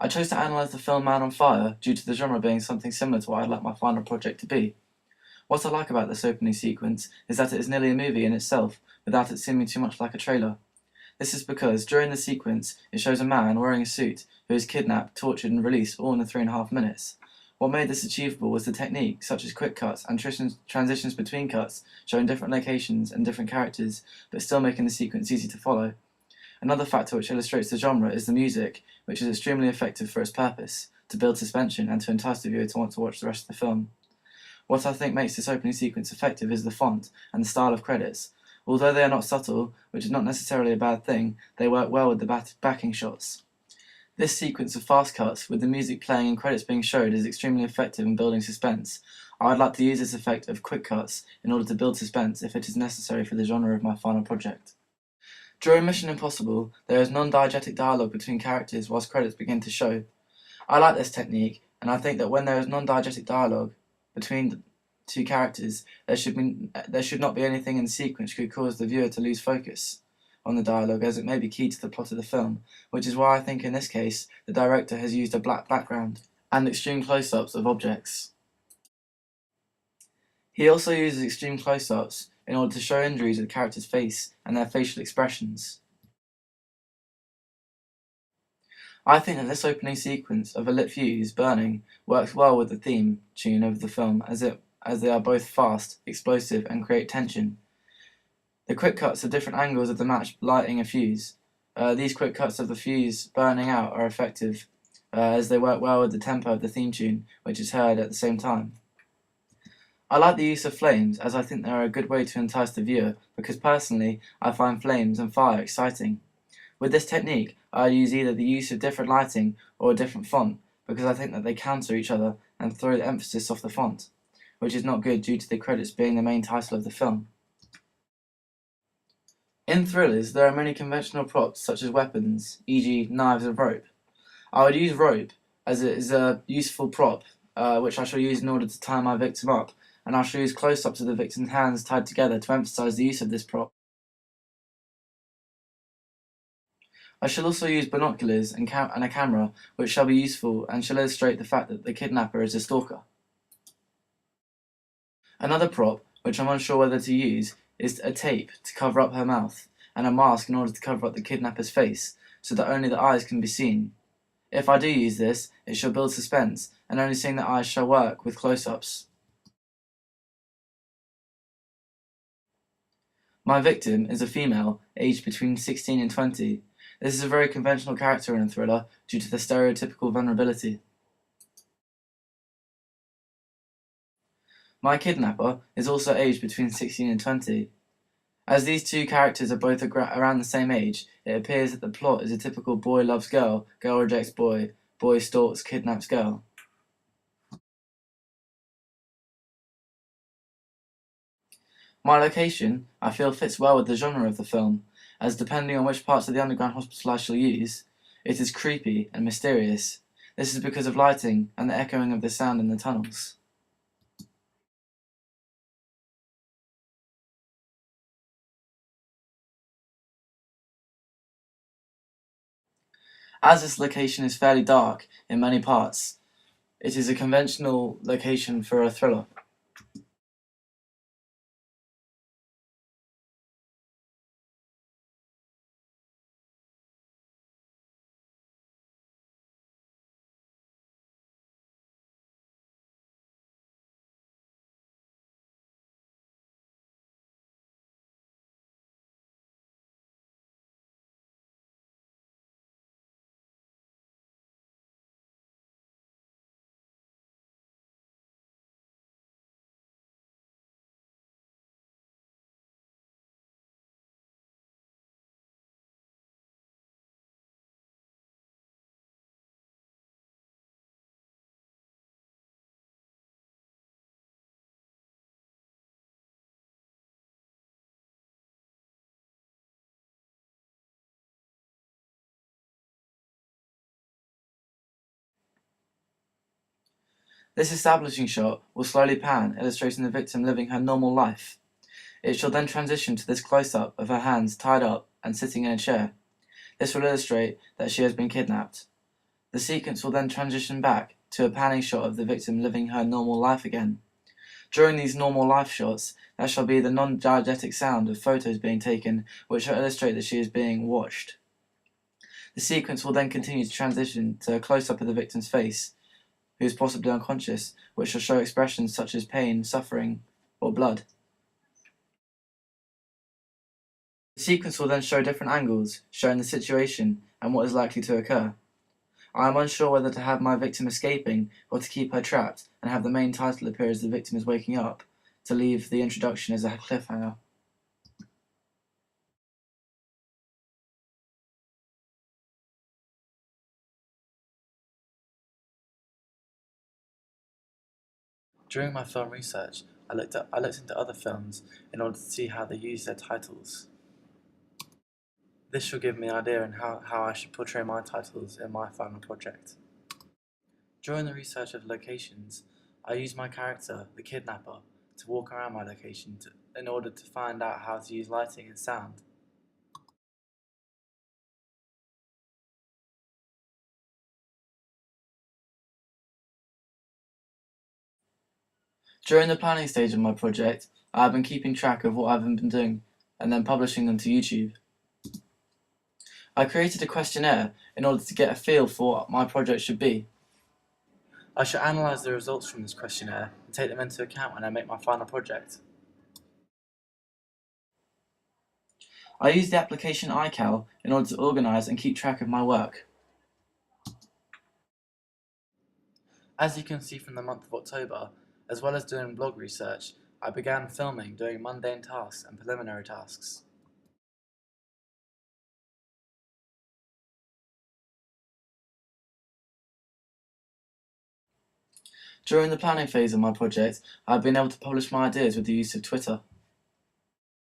I chose to analyse the film Man on Fire due to the genre being something similar to what I'd like my final project to be. What I like about this opening sequence is that it is nearly a movie in itself, without it seeming too much like a trailer. This is because, during the sequence, it shows a man wearing a suit who is kidnapped, tortured, and released all in 3.5 minutes. What made this achievable was the technique, such as quick cuts and transitions between cuts, showing different locations and different characters, but still making the sequence easy to follow. Another factor which illustrates the genre is the music, which is extremely effective for its purpose, to build suspension and to entice the viewer to want to watch the rest of the film. What I think makes this opening sequence effective is the font and the style of credits. Although they are not subtle, which is not necessarily a bad thing, they work well with the backing shots. This sequence of fast cuts, with the music playing and credits being showed, is extremely effective in building suspense. I would like to use this effect of quick cuts in order to build suspense if it is necessary for the genre of my final project. During Mission Impossible, there is non-diegetic dialogue between characters whilst credits begin to show. I like this technique, and I think that when there is non-diegetic dialogue between the two characters, there should not be anything in the sequence which could cause the viewer to lose focus on the dialogue, as it may be key to the plot of the film, which is why I think in this case the director has used a black background and extreme close-ups of objects. He also uses extreme close-ups in order to show injuries of the character's face and their facial expressions. I think that this opening sequence of a lit fuse burning works well with the theme tune of the film, as they are both fast, explosive, and create tension. The quick cuts of different angles of the match lighting a fuse. These quick cuts of the fuse burning out are effective, as they work well with the tempo of the theme tune, which is heard at the same time. I like the use of flames, as I think they are a good way to entice the viewer, because personally I find flames and fire exciting. With this technique, I use either the use of different lighting or a different font, because I think that they counter each other and throw the emphasis off the font, which is not good due to the credits being the main title of the film. In thrillers, there are many conventional props such as weapons, e.g. knives and rope. I would use rope as it is a useful prop, which I shall use in order to tie my victim up, and I shall use close-ups of the victim's hands tied together to emphasize the use of this prop. I shall also use binoculars and a camera, which shall be useful and shall illustrate the fact that the kidnapper is a stalker. Another prop, which I'm unsure whether to use, is a tape to cover up her mouth, and a mask in order to cover up the kidnapper's face, so that only the eyes can be seen. If I do use this, it shall build suspense, and only seeing the eyes shall work with close-ups. My victim is a female, aged between 16 and 20. This is a very conventional character in a thriller, due to the stereotypical vulnerability. My kidnapper is also aged between 16 and 20. As these two characters are both around the same age, it appears that the plot is a typical boy loves girl, girl rejects boy, boy stalks, kidnaps girl. My location, I feel, fits well with the genre of the film, as depending on which parts of the underground hospital I shall use, it is creepy and mysterious. This is because of lighting and the echoing of the sound in the tunnels. As this location is fairly dark in many parts, it is a conventional location for a thriller. This establishing shot will slowly pan, illustrating the victim living her normal life. It shall then transition to this close-up of her hands tied up and sitting in a chair. This will illustrate that she has been kidnapped. The sequence will then transition back to a panning shot of the victim living her normal life again. During these normal life shots, there shall be the non-diegetic sound of photos being taken, which shall illustrate that she is being watched. The sequence will then continue to transition to a close-up of the victim's face, who is possibly unconscious, which shall show expressions such as pain, suffering, or blood. The sequence will then show different angles, showing the situation and what is likely to occur. I am unsure whether to have my victim escaping or to keep her trapped and have the main title appear as the victim is waking up, to leave the introduction as a cliffhanger. During my film research, I looked into other films in order to see how they use their titles. This shall give me an idea on how I should portray my titles in my final project. During the research of locations, I used my character, the kidnapper, to walk around my location in order to find out how to use lighting and sound. During the planning stage of my project, I have been keeping track of what I've been doing and then publishing them to YouTube. I created a questionnaire in order to get a feel for what my project should be. I shall analyse the results from this questionnaire and take them into account when I make my final project. I use the application iCal in order to organise and keep track of my work. As you can see from the month of October, as well as doing blog research, I began filming, doing mundane tasks and preliminary tasks. During the planning phase of my project, I have been able to publish my ideas with the use of Twitter.